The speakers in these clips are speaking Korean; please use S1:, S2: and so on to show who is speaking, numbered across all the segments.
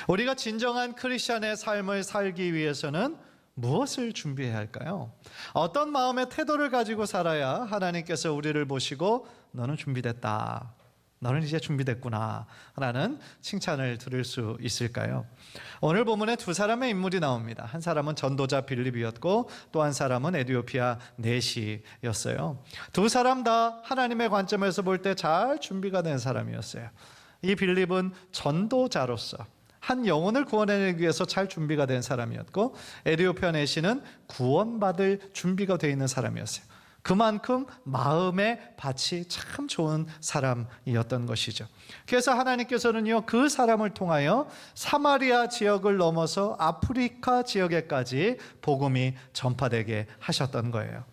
S1: 우리가 진정한 크리스천의 삶을 살기 위해서는 무엇을 준비해야 할까요? 어떤 마음의 태도를 가지고 살아야 하나님께서 우리를 보시고 너는 준비됐다, 너는 이제 준비됐구나 라는 칭찬을 들을 수 있을까요? 오늘 본문에 두 사람의 인물이 나옵니다. 한 사람은 전도자 빌립이었고 또 한 사람은 에디오피아 내시였어요. 두 사람 다 하나님의 관점에서 볼 때 잘 준비가 된 사람이었어요. 이 빌립은 전도자로서 한 영혼을 구원해내기 위해서 잘 준비가 된 사람이었고, 에디오피아 내시는 구원받을 준비가 되어 있는 사람이었어요. 그만큼 마음의 밭이 참 좋은 사람이었던 것이죠. 그래서 하나님께서는요, 그 사람을 통하여 사마리아 지역을 넘어서 아프리카 지역에까지 복음이 전파되게 하셨던 거예요.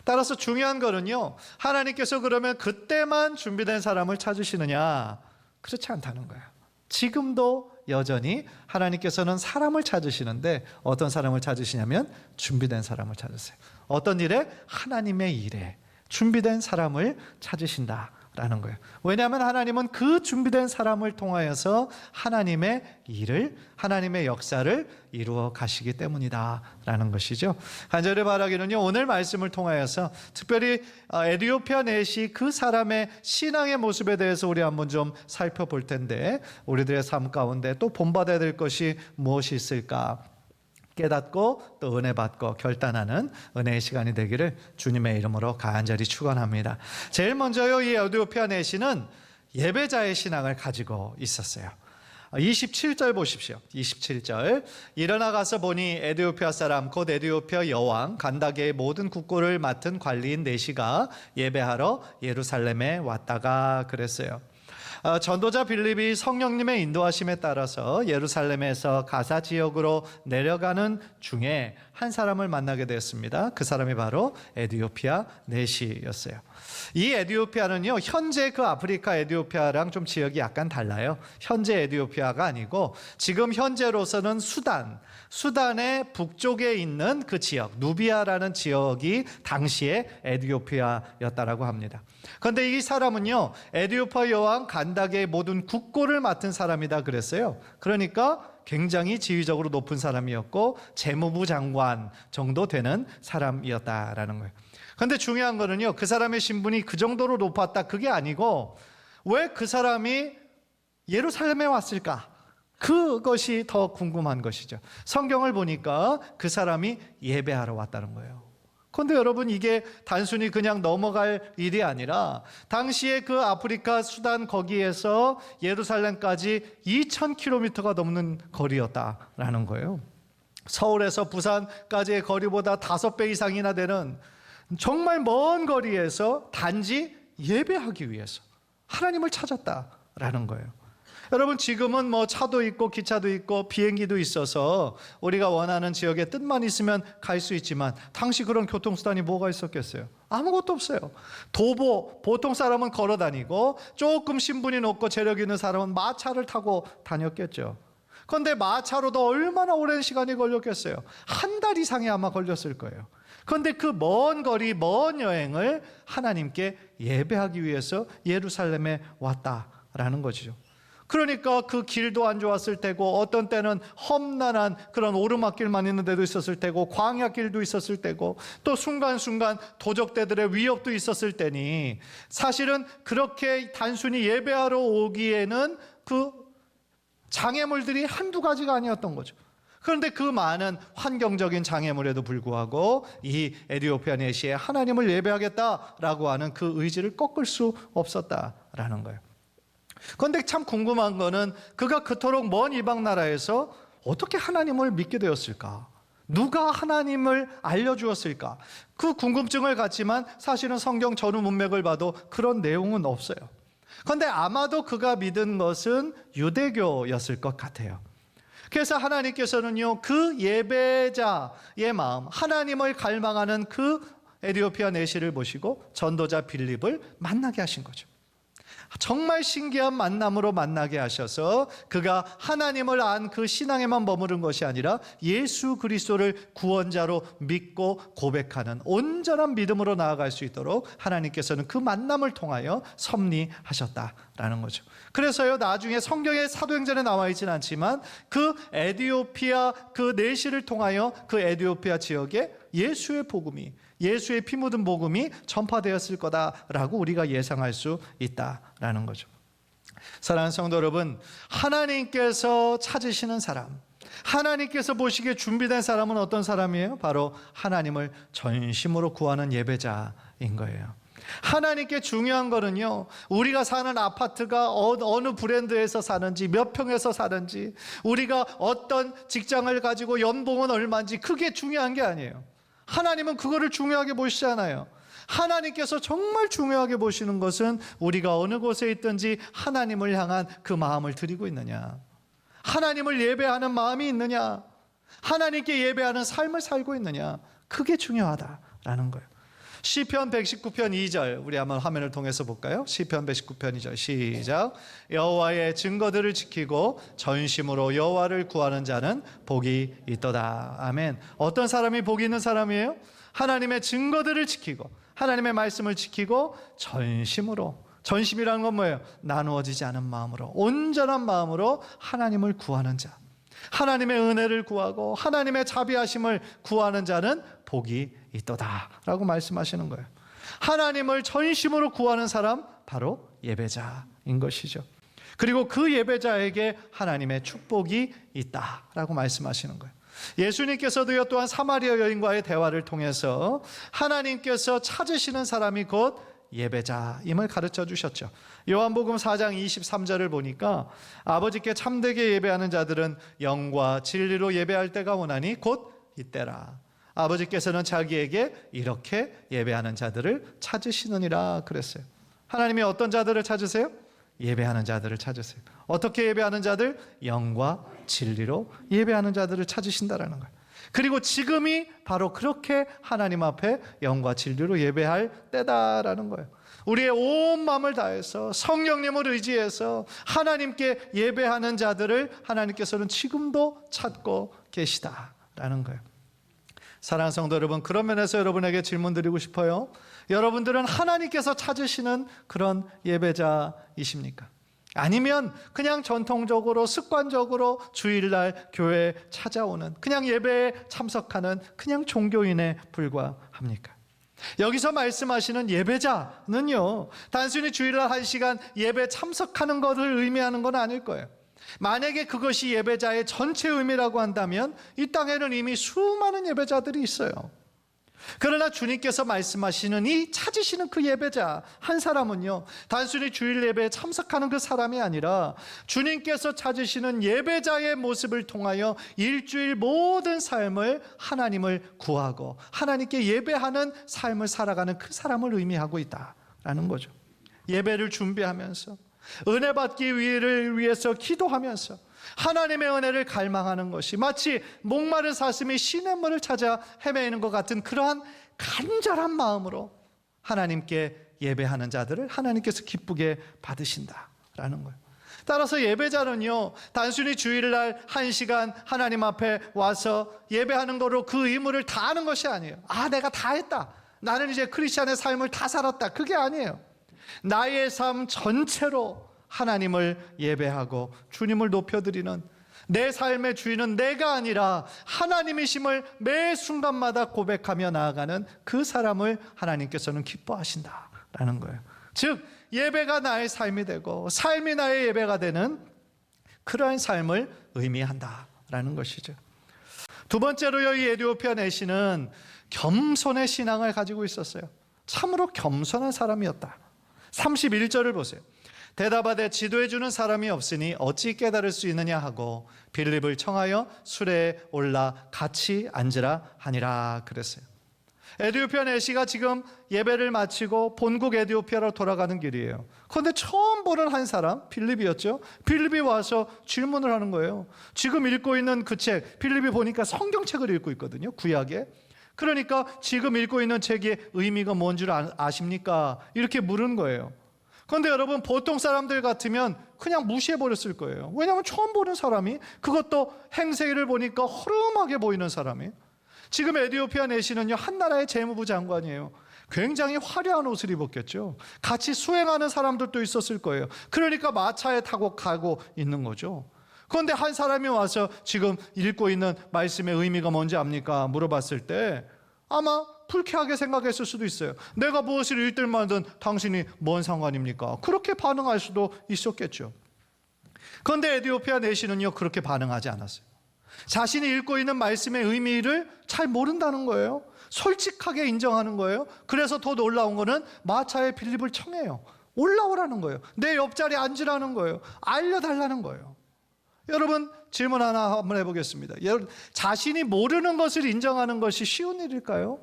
S1: 따라서 중요한 거는요, 하나님께서 그러면 그때만 준비된 사람을 찾으시느냐? 그렇지 않다는 거예요. 지금도 여전히 하나님께서는 사람을 찾으시는데 어떤 사람을 찾으시냐면 준비된 사람을 찾으세요. 어떤 일에? 하나님의 일에 준비된 사람을 찾으신다라는 거예요. 왜냐하면 하나님은 그 준비된 사람을 통하여서 하나님의 일을, 하나님의 역사를 이루어 가시기 때문이다라는 것이죠. 간절히 바라기는요, 오늘 말씀을 통하여서 특별히 에디오피아 내시 그 사람의 신앙의 모습에 대해서 우리 한번 좀 살펴볼 텐데, 우리들의 삶 가운데 또 본받아야 될 것이 무엇이 있을까 깨닫고 또 은혜 받고 결단하는 은혜의 시간이 되기를 주님의 이름으로 간절히 축원합니다. 제일 먼저요, 이 에디오피아 내시는 예배자의 신앙을 가지고 있었어요. 27절 보십시오. 27절. 일어나 가서 보니 에디오피아 사람 곧 에디오피아 여왕 간다게의 모든 국고를 맡은 관리인 내시가 예배하러 예루살렘에 왔다가 그랬어요. 전도자 빌립이 성령님의 인도하심에 따라서 예루살렘에서 가사 지역으로 내려가는 중에 한 사람을 만나게 되었습니다. 그 사람이 바로 에디오피아 내시였어요. 이 에디오피아는요, 현재 그 아프리카 에디오피아랑 좀 지역이 약간 달라요. 현재 에디오피아가 아니고 지금 현재로서는 수단의 북쪽에 있는 그 지역, 누비아라는 지역이 당시에 에디오피아였다라고 합니다. 그런데 이 사람은요, 에디오피아 여왕 간다게의 모든 국고를 맡은 사람이다 그랬어요. 그러니까 굉장히 지위적으로 높은 사람이었고 재무부 장관 정도 되는 사람이었다라는 거예요. 그런데 중요한 거는요, 그 사람의 신분이 그 정도로 높았다 그게 아니고 왜 그 사람이 예루살렘에 왔을까? 그것이 더 궁금한 것이죠. 성경을 보니까 그 사람이 예배하러 왔다는 거예요. 그런데 여러분, 이게 단순히 그냥 넘어갈 일이 아니라 당시에 그 아프리카 수단 거기에서 예루살렘까지 2000km가 넘는 거리였다라는 거예요. 서울에서 부산까지의 거리보다 5배 이상이나 되는 정말 먼 거리에서 단지 예배하기 위해서 하나님을 찾았다라는 거예요. 여러분, 지금은 뭐 차도 있고 기차도 있고 비행기도 있어서 우리가 원하는 지역에 뜻만 있으면 갈 수 있지만 당시 그런 교통수단이 뭐가 있었겠어요? 아무것도 없어요. 도보, 보통 사람은 걸어 다니고 조금 신분이 높고 재력이 있는 사람은 마차를 타고 다녔겠죠. 그런데 마차로도 얼마나 오랜 시간이 걸렸겠어요? 한 달 이상이 아마 걸렸을 거예요. 그런데 그 먼 거리, 먼 여행을 하나님께 예배하기 위해서 예루살렘에 왔다라는 거죠. 그러니까 그 길도 안 좋았을 테고 어떤 때는 험난한 그런 오르막길만 있는 데도 있었을 테고 광야길도 있었을 테고 또 순간순간 도적대들의 위협도 있었을 테니 사실은 그렇게 단순히 예배하러 오기에는 그 장애물들이 한두 가지가 아니었던 거죠. 그런데 그 많은 환경적인 장애물에도 불구하고 이 에디오피아 내시에 하나님을 예배하겠다라고 하는 그 의지를 꺾을 수 없었다라는 거예요. 그런데 참 궁금한 거는 그가 그토록 먼 이방 나라에서 어떻게 하나님을 믿게 되었을까? 누가 하나님을 알려주었을까? 그 궁금증을 갖지만 사실은 성경 전후 문맥을 봐도 그런 내용은 없어요. 그런데 아마도 그가 믿은 것은 유대교였을 것 같아요. 그래서 하나님께서는요, 그 예배자의 마음, 하나님을 갈망하는 그 에디오피아 내시를 보시고 전도자 빌립을 만나게 하신 거죠. 정말 신기한 만남으로 만나게 하셔서 그가 하나님을 안 그 신앙에만 머무른 것이 아니라 예수 그리스도를 구원자로 믿고 고백하는 온전한 믿음으로 나아갈 수 있도록 하나님께서는 그 만남을 통하여 섭리하셨다라는 거죠. 그래서요, 나중에 성경의 사도행전에 나와 있지는 않지만 그 에디오피아 그 내시를 통하여 그 에디오피아 지역에 예수의 복음이, 예수의 피 묻은 복음이 전파되었을 거다라고 우리가 예상할 수 있다라는 거죠. 사랑하는 성도 여러분, 하나님께서 찾으시는 사람, 하나님께서 보시기에 준비된 사람은 어떤 사람이에요? 바로 하나님을 전심으로 구하는 예배자인 거예요. 하나님께 중요한 거는요, 우리가 사는 아파트가 어느 브랜드에서 사는지, 몇 평에서 사는지, 우리가 어떤 직장을 가지고 연봉은 얼마인지, 그게 중요한 게 아니에요. 하나님은 그거를 중요하게 보시잖아요. 하나님께서 정말 중요하게 보시는 것은 우리가 어느 곳에 있든지 하나님을 향한 그 마음을 드리고 있느냐, 하나님을 예배하는 마음이 있느냐, 하나님께 예배하는 삶을 살고 있느냐, 그게 중요하다라는 거예요. 시편 119편 2절 우리 한번 화면을 통해서 볼까요? 시편 119편 2절 시작. 여호와의 증거들을 지키고 전심으로 여호와를 구하는 자는 복이 있도다. 아멘. 어떤 사람이 복이 있는 사람이에요? 하나님의 증거들을 지키고 하나님의 말씀을 지키고 전심으로, 전심이라는 건 뭐예요? 나누어지지 않은 마음으로, 온전한 마음으로 하나님을 구하는 자, 하나님의 은혜를 구하고 하나님의 자비하심을 구하는 자는 복이 있도다 라고 말씀하시는 거예요. 하나님을 전심으로 구하는 사람, 바로 예배자인 것이죠. 그리고 그 예배자에게 하나님의 축복이 있다라고 말씀하시는 거예요. 예수님께서도요, 또한 사마리아 여인과의 대화를 통해서 하나님께서 찾으시는 사람이 곧 예배자임을 가르쳐 주셨죠. 요한복음 4장 23절을 보니까 아버지께 참되게 예배하는 자들은 영과 진리로 예배할 때가 오나니 곧 이때라. 아버지께서는 자기에게 이렇게 예배하는 자들을 찾으시느니라 그랬어요. 하나님이 어떤 자들을 찾으세요? 예배하는 자들을 찾으세요. 어떻게 예배하는 자들? 영과 진리로 예배하는 자들을 찾으신다라는 거예요. 그리고 지금이 바로 그렇게 하나님 앞에 영과 진리로 예배할 때다라는 거예요. 우리의 온 마음을 다해서 성령님을 의지해서 하나님께 예배하는 자들을 하나님께서는 지금도 찾고 계시다라는 거예요. 사랑하는 성도 여러분, 그런 면에서 여러분에게 질문 드리고 싶어요. 여러분들은 하나님께서 찾으시는 그런 예배자이십니까? 아니면 그냥 전통적으로 습관적으로 주일날 교회에 찾아오는, 그냥 예배에 참석하는 그냥 종교인에 불과합니까? 여기서 말씀하시는 예배자는요, 단순히 주일날 1시간 예배 참석하는 것을 의미하는 건 아닐 거예요. 만약에 그것이 예배자의 전체 의미라고 한다면 이 땅에는 이미 수많은 예배자들이 있어요. 그러나 주님께서 말씀하시는 이 찾으시는 그 예배자 한 사람은요, 단순히 주일 예배에 참석하는 그 사람이 아니라 주님께서 찾으시는 예배자의 모습을 통하여 일주일 모든 삶을 하나님을 구하고 하나님께 예배하는 삶을 살아가는 그 사람을 의미하고 있다라는 거죠. 예배를 준비하면서 은혜 받기 위해서 기도하면서 하나님의 은혜를 갈망하는 것이 마치 목마른 사슴이 시냇물을 찾아 헤매는 것 같은 그러한 간절한 마음으로 하나님께 예배하는 자들을 하나님께서 기쁘게 받으신다라는 거예요. 따라서 예배자는요, 단순히 주일날 1시간 하나님 앞에 와서 예배하는 거로 그 의무를 다 하는 것이 아니에요. 내가 다 했다, 나는 이제 크리스찬의 삶을 다 살았다, 그게 아니에요. 나의 삶 전체로 하나님을 예배하고 주님을 높여드리는, 내 삶의 주인은 내가 아니라 하나님이심을 매 순간마다 고백하며 나아가는 그 사람을 하나님께서는 기뻐하신다라는 거예요. 즉 예배가 나의 삶이 되고 삶이 나의 예배가 되는 그러한 삶을 의미한다라는 것이죠. 두 번째로요, 이 에디오피아 내시는 겸손의 신앙을 가지고 있었어요. 참으로 겸손한 사람이었다. 31절을 보세요. 대답하되 지도해 주는 사람이 없으니 어찌 깨달을 수 있느냐 하고 빌립을 청하여 수레에 올라 같이 앉으라 하니라 그랬어요. 에디오피아 내시가 지금 예배를 마치고 본국 에디오피아로 돌아가는 길이에요. 그런데 처음 보는 한 사람, 빌립이었죠. 빌립이 와서 질문을 하는 거예요. 지금 읽고 있는 그 책, 빌립이 보니까 성경책을 읽고 있거든요, 구약에. 그러니까 지금 읽고 있는 책의 의미가 뭔 줄 아십니까? 이렇게 물은 거예요. 그런데 여러분, 보통 사람들 같으면 그냥 무시해버렸을 거예요. 왜냐하면 처음 보는 사람이, 그것도 행세를 보니까 허름하게 보이는 사람이. 지금 에디오피아 내시는요, 한 나라의 재무부 장관이에요. 굉장히 화려한 옷을 입었겠죠. 같이 수행하는 사람들도 있었을 거예요. 그러니까 마차에 타고 가고 있는 거죠. 그런데 한 사람이 와서 지금 읽고 있는 말씀의 의미가 뭔지 압니까? 물어봤을 때 아마 불쾌하게 생각했을 수도 있어요. 내가 무엇을 읽들 만든 당신이 뭔 상관입니까? 그렇게 반응할 수도 있었겠죠. 그런데 에디오피아 내시는요, 그렇게 반응하지 않았어요. 자신이 읽고 있는 말씀의 의미를 잘 모른다는 거예요. 솔직하게 인정하는 거예요. 그래서 더 놀라운 거는 마차에 빌립을 청해요. 올라오라는 거예요. 내 옆자리에 앉으라는 거예요. 알려달라는 거예요. 여러분, 질문 하나 한번 해보겠습니다. 여러분, 자신이 모르는 것을 인정하는 것이 쉬운 일일까요?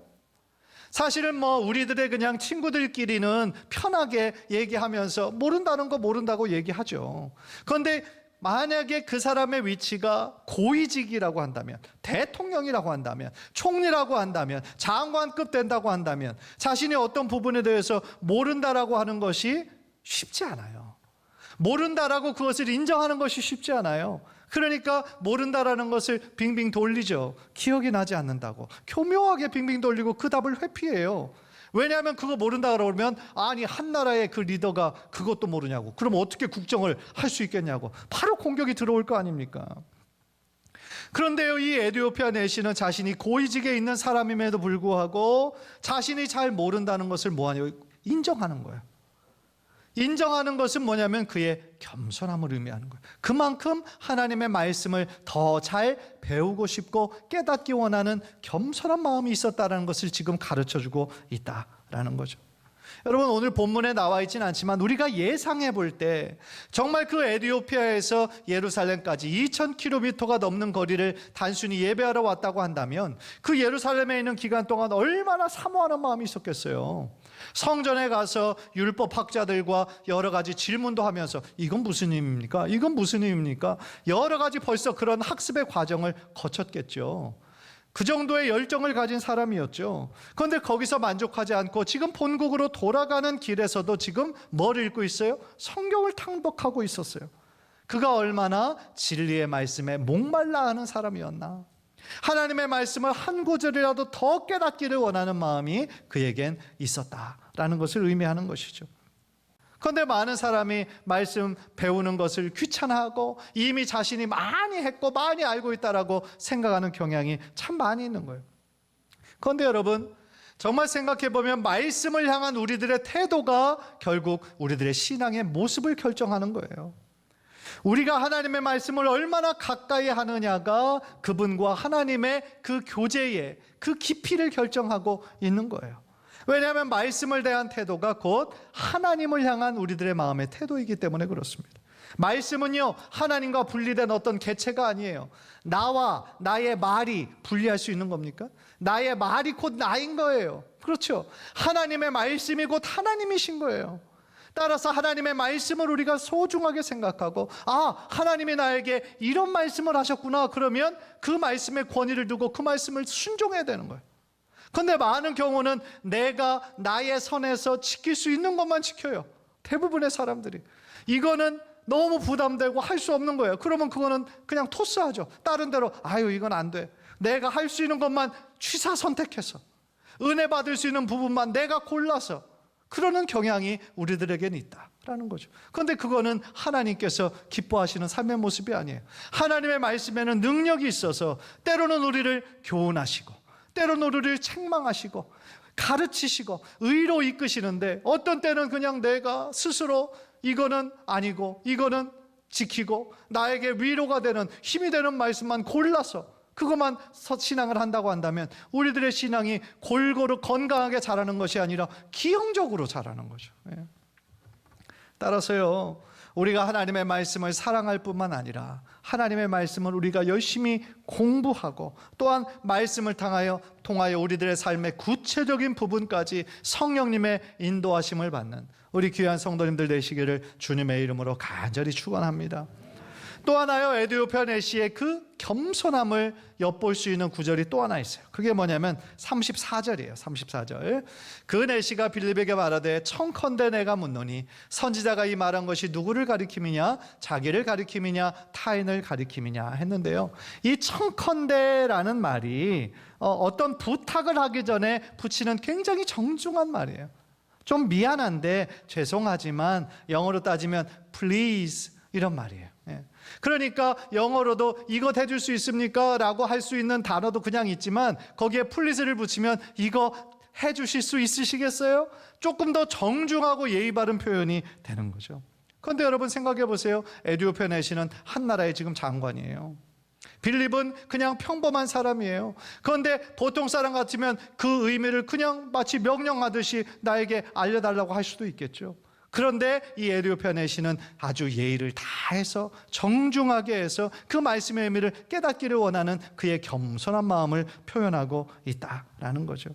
S1: 사실은 우리들의 그냥 친구들끼리는 편하게 얘기하면서 모른다는 거 모른다고 얘기하죠. 그런데 만약에 그 사람의 위치가 고위직이라고 한다면, 대통령이라고 한다면, 총리라고 한다면, 장관급 된다고 한다면 자신이 어떤 부분에 대해서 모른다라고 하는 것이 쉽지 않아요. 모른다라고 그것을 인정하는 것이 쉽지 않아요. 그러니까 모른다라는 것을 빙빙 돌리죠. 기억이 나지 않는다고 교묘하게 빙빙 돌리고 그 답을 회피해요. 왜냐하면 그거 모른다 그러면, 아니 한 나라의 그 리더가 그것도 모르냐고, 그럼 어떻게 국정을 할 수 있겠냐고 바로 공격이 들어올 거 아닙니까? 그런데요, 이 에디오피아 내시는 자신이 고위직에 있는 사람임에도 불구하고 자신이 잘 모른다는 것을 뭐하냐고 인정하는 거예요. 인정하는 것은 뭐냐면 그의 겸손함을 의미하는 거예요. 그만큼 하나님의 말씀을 더 잘 배우고 싶고 깨닫기 원하는 겸손한 마음이 있었다는 것을 지금 가르쳐주고 있다라는 거죠. 여러분, 오늘 본문에 나와 있지는 않지만 우리가 예상해 볼 때 정말 그 에디오피아에서 예루살렘까지 2000km가 넘는 거리를 단순히 예배하러 왔다고 한다면 그 예루살렘에 있는 기간 동안 얼마나 사모하는 마음이 있었겠어요. 성전에 가서 율법학자들과 여러 가지 질문도 하면서 이건 무슨 의미입니까? 이건 무슨 의미입니까? 여러 가지 벌써 그런 학습의 과정을 거쳤겠죠. 그 정도의 열정을 가진 사람이었죠. 그런데 거기서 만족하지 않고 지금 본국으로 돌아가는 길에서도 지금 뭘 읽고 있어요? 성경을 탐독하고 있었어요. 그가 얼마나 진리의 말씀에 목말라 하는 사람이었나. 하나님의 말씀을 한 구절이라도 더 깨닫기를 원하는 마음이 그에겐 있었다라는 것을 의미하는 것이죠. 그런데 많은 사람이 말씀 배우는 것을 귀찮아하고 이미 자신이 많이 했고 많이 알고 있다라고 생각하는 경향이 참 많이 있는 거예요. 그런데 여러분, 정말 생각해보면 말씀을 향한 우리들의 태도가 결국 우리들의 신앙의 모습을 결정하는 거예요. 우리가 하나님의 말씀을 얼마나 가까이 하느냐가 그분과 하나님의 그 교제의 그 깊이를 결정하고 있는 거예요. 왜냐하면 말씀을 대한 태도가 곧 하나님을 향한 우리들의 마음의 태도이기 때문에 그렇습니다. 말씀은요, 하나님과 분리된 어떤 개체가 아니에요. 나와 나의 말이 분리할 수 있는 겁니까? 나의 말이 곧 나인 거예요. 그렇죠? 하나님의 말씀이 곧 하나님이신 거예요. 따라서 하나님의 말씀을 우리가 소중하게 생각하고, 하나님이 나에게 이런 말씀을 하셨구나, 그러면 그 말씀의 권위를 두고 그 말씀을 순종해야 되는 거예요. 그런데 많은 경우는 내가 나의 선에서 지킬 수 있는 것만 지켜요. 대부분의 사람들이. 이거는 너무 부담되고 할 수 없는 거예요. 그러면 그거는 그냥 토스하죠. 다른 데로 이건 안 돼. 내가 할 수 있는 것만 취사 선택해서, 은혜 받을 수 있는 부분만 내가 골라서 그러는 경향이 우리들에게는 있다라는 거죠. 그런데 그거는 하나님께서 기뻐하시는 삶의 모습이 아니에요. 하나님의 말씀에는 능력이 있어서 때로는 우리를 교훈하시고, 때로는 우리를 책망하시고 가르치시고 의로 이끄시는데, 어떤 때는 그냥 내가 스스로 이거는 아니고 이거는 지키고 나에게 위로가 되는 힘이 되는 말씀만 골라서 그것만 신앙을 한다고 한다면 우리들의 신앙이 골고루 건강하게 자라는 것이 아니라 기형적으로 자라는 거죠. 따라서요, 우리가 하나님의 말씀을 사랑할 뿐만 아니라 하나님의 말씀을 우리가 열심히 공부하고, 또한 말씀을 통하여 우리들의 삶의 구체적인 부분까지 성령님의 인도하심을 받는 우리 귀한 성도님들 되시기를 주님의 이름으로 간절히 축원합니다. 또 하나요, 에디오피아 내시의 그 겸손함을 엿볼 수 있는 구절이 또 하나 있어요. 그게 뭐냐면 34절이에요. 34절. 그 내시가 빌립에게 말하되 청컨대 내가 묻노니 선지자가 이 말한 것이 누구를 가리킴이냐, 자기를 가리킴이냐, 타인을 가리킴이냐 했는데요. 이 청컨대라는 말이 어떤 부탁을 하기 전에 붙이는 굉장히 정중한 말이에요. 좀 미안한데 죄송하지만 영어로 따지면 please 이런 말이에요. 그러니까 영어로도 이거 해줄 수 있습니까? 라고 할 수 있는 단어도 그냥 있지만 거기에 please를 붙이면 이거 해주실 수 있으시겠어요? 조금 더 정중하고 예의 바른 표현이 되는 거죠. 그런데 여러분 생각해 보세요. 에디오피아 내시는 한 나라의 지금 장관이에요. 빌립은 그냥 평범한 사람이에요. 그런데 보통 사람 같으면 그 의미를 그냥 마치 명령하듯이 나에게 알려달라고 할 수도 있겠죠. 그런데 이 에디오피아 내시는 아주 예의를 다해서 정중하게 해서 그 말씀의 의미를 깨닫기를 원하는 그의 겸손한 마음을 표현하고 있다라는 거죠.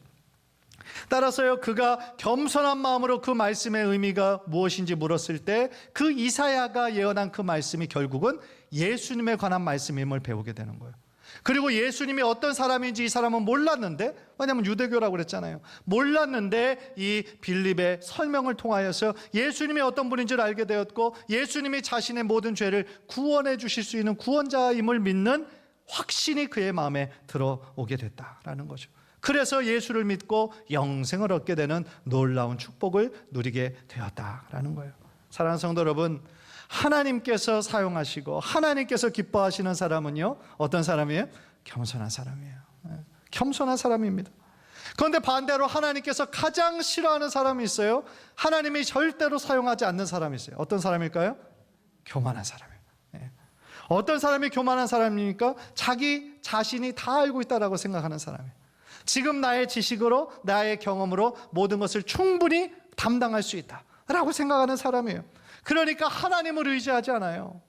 S1: 따라서요, 그가 겸손한 마음으로 그 말씀의 의미가 무엇인지 물었을 때 그 이사야가 예언한 그 말씀이 결국은 예수님에 관한 말씀임을 배우게 되는 거예요. 그리고 예수님이 어떤 사람인지 이 사람은 몰랐는데, 왜냐하면 유대교라고 그랬잖아요. 몰랐는데 이 빌립의 설명을 통하여서 예수님이 어떤 분인지를 알게 되었고, 예수님이 자신의 모든 죄를 구원해 주실 수 있는 구원자임을 믿는 확신이 그의 마음에 들어오게 됐다라는 거죠. 그래서 예수를 믿고 영생을 얻게 되는 놀라운 축복을 누리게 되었다라는 거예요. 사랑하는 성도 여러분, 하나님께서 사용하시고 하나님께서 기뻐하시는 사람은요, 어떤 사람이에요? 겸손한 사람이에요. 겸손한 사람입니다. 그런데 반대로 하나님께서 가장 싫어하는 사람이 있어요. 하나님이 절대로 사용하지 않는 사람이 있어요. 어떤 사람일까요? 교만한 사람이에요. 어떤 사람이 교만한 사람입니까? 자기 자신이 다 알고 있다라고 생각하는 사람이에요. 지금 나의 지식으로, 나의 경험으로 모든 것을 충분히 담당할 수 있다라고 생각하는 사람이에요. 그러니까 하나님을 의지하지 않아요.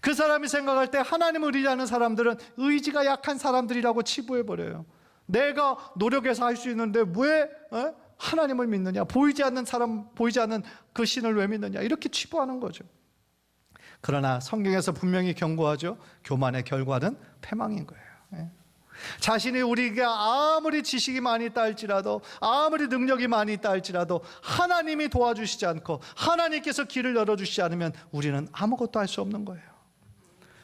S1: 그 사람이 생각할 때 하나님을 의지하는 사람들은 의지가 약한 사람들이라고 치부해버려요. 내가 노력해서 할 수 있는데 왜 하나님을 믿느냐, 보이지 않는 사람, 보이지 않는 그 신을 왜 믿느냐, 이렇게 치부하는 거죠. 그러나 성경에서 분명히 경고하죠. 교만의 결과는 패망인 거예요. 자신이 우리가 아무리 지식이 많이 있다 할지라도, 아무리 능력이 많이 있다 할지라도 하나님이 도와주시지 않고 하나님께서 길을 열어주시지 않으면 우리는 아무것도 할 수 없는 거예요.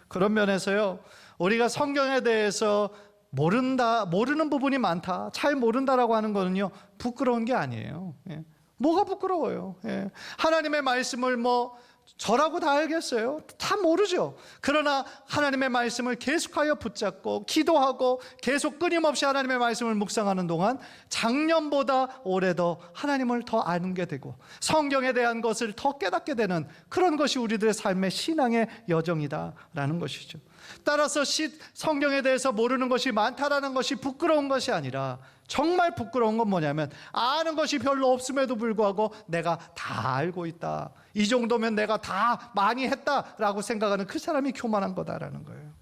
S1: 그런 면에서요, 우리가 성경에 대해서 모르는 부분이 많다, 잘 모른다라고 하는 거는요, 부끄러운 게 아니에요. 뭐가 부끄러워요? 하나님의 말씀을 저라고 다 알겠어요? 다 모르죠. 그러나 하나님의 말씀을 계속하여 붙잡고 기도하고 계속 끊임없이 하나님의 말씀을 묵상하는 동안 작년보다 올해 더 하나님을 더 아는 게 되고 성경에 대한 것을 더 깨닫게 되는 그런 것이 우리들의 삶의 신앙의 여정이다라는 것이죠. 따라서 성경에 대해서 모르는 것이 많다라는 것이 부끄러운 것이 아니라, 정말 부끄러운 건 뭐냐면 아는 것이 별로 없음에도 불구하고 내가 다 알고 있다, 이 정도면 내가 다 많이 했다라고 생각하는 그 사람이 교만한 거다라는 거예요.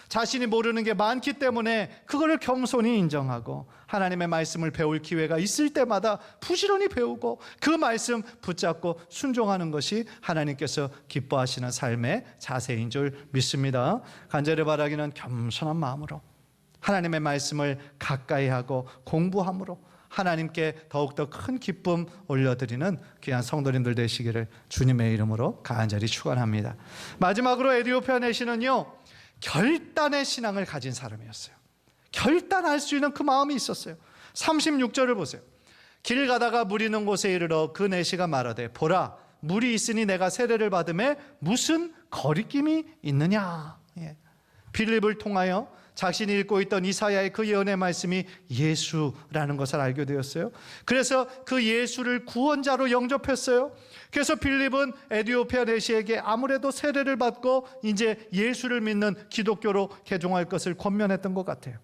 S1: 자신이 모르는 게 많기 때문에 그거를 겸손히 인정하고 하나님의 말씀을 배울 기회가 있을 때마다 부지런히 배우고 그 말씀 붙잡고 순종하는 것이 하나님께서 기뻐하시는 삶의 자세인 줄 믿습니다. 간절히 바라기는 겸손한 마음으로 하나님의 말씀을 가까이 하고 공부함으로 하나님께 더욱더 큰 기쁨 올려드리는 귀한 성도님들 되시기를 주님의 이름으로 간절히 축원합니다. 마지막으로 에디오피아 내시는요, 결단의 신앙을 가진 사람이었어요. 결단할 수 있는 그 마음이 있었어요. 36절을 보세요. 길 가다가 물 있는 곳에 이르러 그 내시가 말하되 보라, 물이 있으니 내가 세례를 받음에 무슨 거리낌이 있느냐. 빌립을 통하여 자신이 읽고 있던 이사야의 그 예언의 말씀이 예수라는 것을 알게 되었어요. 그래서 그 예수를 구원자로 영접했어요. 그래서 빌립은 에디오피아 내시에게 아무래도 세례를 받고 이제 예수를 믿는 기독교로 개종할 것을 권면했던 것 같아요.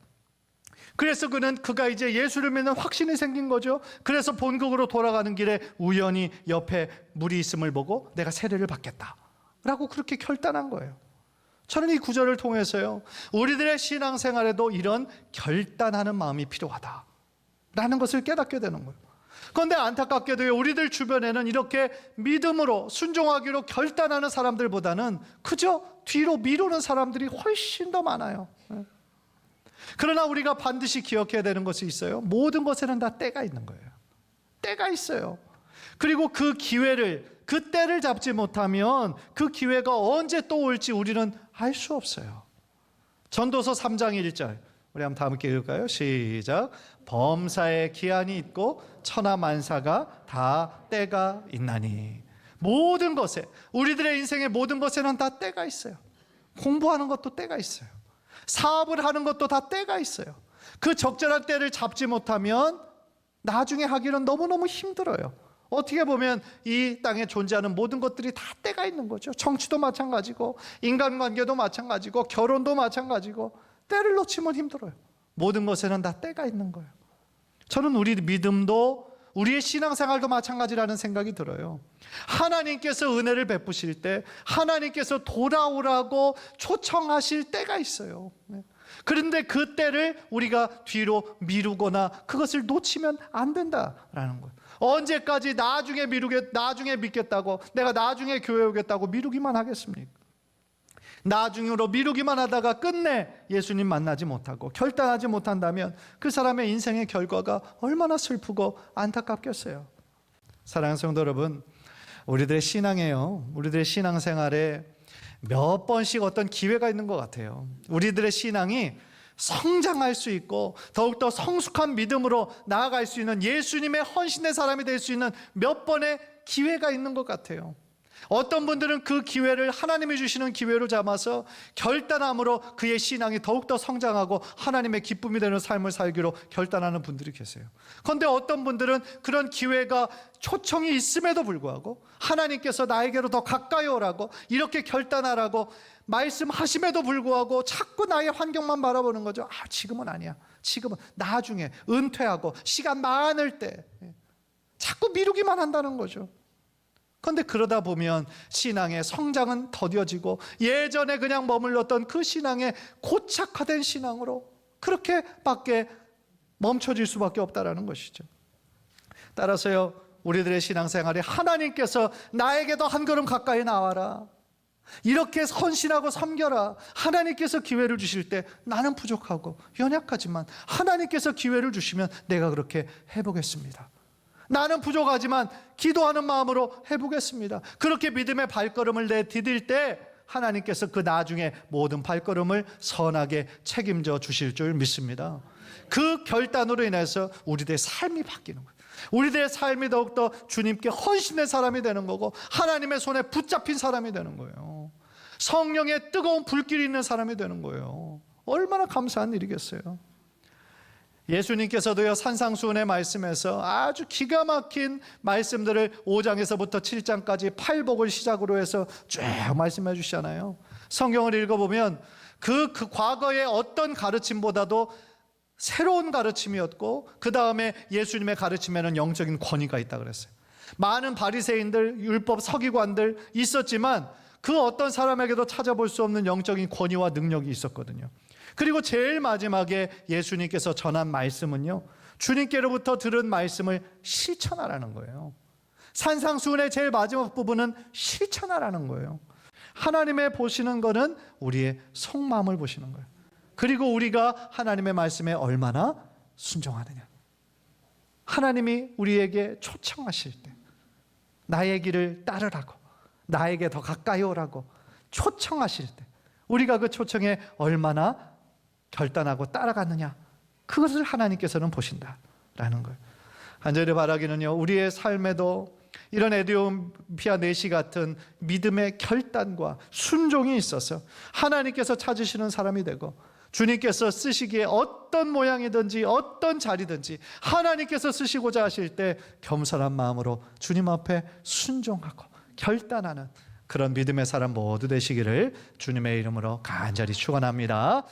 S1: 그래서 그가 이제 예수를 믿는 확신이 생긴 거죠. 그래서 본국으로 돌아가는 길에 우연히 옆에 물이 있음을 보고 내가 세례를 받겠다라고 그렇게 결단한 거예요. 저는 이 구절을 통해서요, 우리들의 신앙생활에도 이런 결단하는 마음이 필요하다라는 것을 깨닫게 되는 거예요. 그런데 안타깝게도 우리들 주변에는 이렇게 믿음으로 순종하기로 결단하는 사람들보다는 그저 뒤로 미루는 사람들이 훨씬 더 많아요. 그러나 우리가 반드시 기억해야 되는 것이 있어요. 모든 것에는 다 때가 있는 거예요. 때가 있어요. 그리고 그 기회를, 그 때를 잡지 못하면 그 기회가 언제 또 올지 우리는 알 수 없어요. 전도서 3장 1절 우리 한번 다 함께 읽을까요? 시작. 범사에 기한이 있고 천하만사가 다 때가 있나니. 모든 것에, 우리들의 인생의 모든 것에는 다 때가 있어요. 공부하는 것도 때가 있어요. 사업을 하는 것도 다 때가 있어요. 그 적절한 때를 잡지 못하면 나중에 하기는 너무너무 힘들어요. 어떻게 보면 이 땅에 존재하는 모든 것들이 다 때가 있는 거죠. 정치도 마찬가지고 인간관계도 마찬가지고 결혼도 마찬가지고 때를 놓치면 힘들어요. 모든 것에는 다 때가 있는 거예요. 저는 우리 믿음도 우리의 신앙생활도 마찬가지라는 생각이 들어요. 하나님께서 은혜를 베푸실 때 하나님께서 돌아오라고 초청하실 때가 있어요. 그런데 그 때를 우리가 뒤로 미루거나 그것을 놓치면 안 된다라는 거예요. 언제까지 나중에 믿겠다고, 내가 나중에 교회 오겠다고 미루기만 하겠습니까? 나중으로 미루기만 하다가 끝내 예수님 만나지 못하고 결단하지 못한다면 그 사람의 인생의 결과가 얼마나 슬프고 안타깝겠어요. 사랑하는 성도 여러분, 우리들의 신앙에요, 우리들의 신앙생활에 몇 번씩 어떤 기회가 있는 것 같아요. 우리들의 신앙이 성장할 수 있고 더욱더 성숙한 믿음으로 나아갈 수 있는, 예수님의 헌신의 사람이 될 수 있는 몇 번의 기회가 있는 것 같아요. 어떤 분들은 그 기회를 하나님이 주시는 기회로 잡아서 결단함으로 그의 신앙이 더욱더 성장하고 하나님의 기쁨이 되는 삶을 살기로 결단하는 분들이 계세요. 그런데 어떤 분들은 그런 기회가 초청이 있음에도 불구하고 하나님께서 나에게로 더 가까이 오라고 이렇게 결단하라고 말씀하심에도 불구하고 자꾸 나의 환경만 바라보는 거죠. 지금은 아니야, 지금은 나중에 은퇴하고 시간 많을 때, 자꾸 미루기만 한다는 거죠. 그런데 그러다 보면 신앙의 성장은 더뎌지고 예전에 그냥 머물렀던 그 신앙의 고착화된 신앙으로 그렇게밖에 멈춰질 수밖에 없다라는 것이죠. 따라서요, 우리들의 신앙생활에 하나님께서 나에게도 한 걸음 가까이 나와라, 이렇게 헌신하고 섬겨라, 하나님께서 기회를 주실 때 나는 부족하고 연약하지만 하나님께서 기회를 주시면 내가 그렇게 해보겠습니다. 나는 부족하지만 기도하는 마음으로 해보겠습니다. 그렇게 믿음의 발걸음을 내디딜 때 하나님께서 그 나중에 모든 발걸음을 선하게 책임져 주실 줄 믿습니다. 그 결단으로 인해서 우리들의 삶이 바뀌는 거예요. 우리들의 삶이 더욱더 주님께 헌신된 사람이 되는 거고 하나님의 손에 붙잡힌 사람이 되는 거예요. 성령의 뜨거운 불길이 있는 사람이 되는 거예요. 얼마나 감사한 일이겠어요. 예수님께서도요, 산상수훈의 말씀에서 아주 기가 막힌 말씀들을 5장에서부터 7장까지 팔복을 시작으로 해서 쭉 말씀해 주시잖아요. 성경을 읽어보면 그 과거의 어떤 가르침보다도 새로운 가르침이었고 그 다음에 예수님의 가르침에는 영적인 권위가 있다 그랬어요. 많은 바리새인들, 율법 서기관들 있었지만 그 어떤 사람에게도 찾아볼 수 없는 영적인 권위와 능력이 있었거든요. 그리고 제일 마지막에 예수님께서 전한 말씀은요, 주님께로부터 들은 말씀을 실천하라는 거예요. 산상수훈의 제일 마지막 부분은 실천하라는 거예요. 하나님의 보시는 거는 우리의 속마음을 보시는 거예요. 그리고 우리가 하나님의 말씀에 얼마나 순종하느냐. 하나님이 우리에게 초청하실 때 나의 길을 따르라고, 나에게 더 가까이 오라고 초청하실 때 우리가 그 초청에 얼마나 결단하고 따라갔느냐, 그것을 하나님께서는 보신다라는 거예요. 간절히 바라기는요, 우리의 삶에도 이런 에디오피아 내시 같은 믿음의 결단과 순종이 있어서 하나님께서 찾으시는 사람이 되고 주님께서 쓰시기에 어떤 모양이든지 어떤 자리든지 하나님께서 쓰시고자 하실 때 겸손한 마음으로 주님 앞에 순종하고 결단하는 그런 믿음의 사람 모두 되시기를 주님의 이름으로 간절히 축원합니다.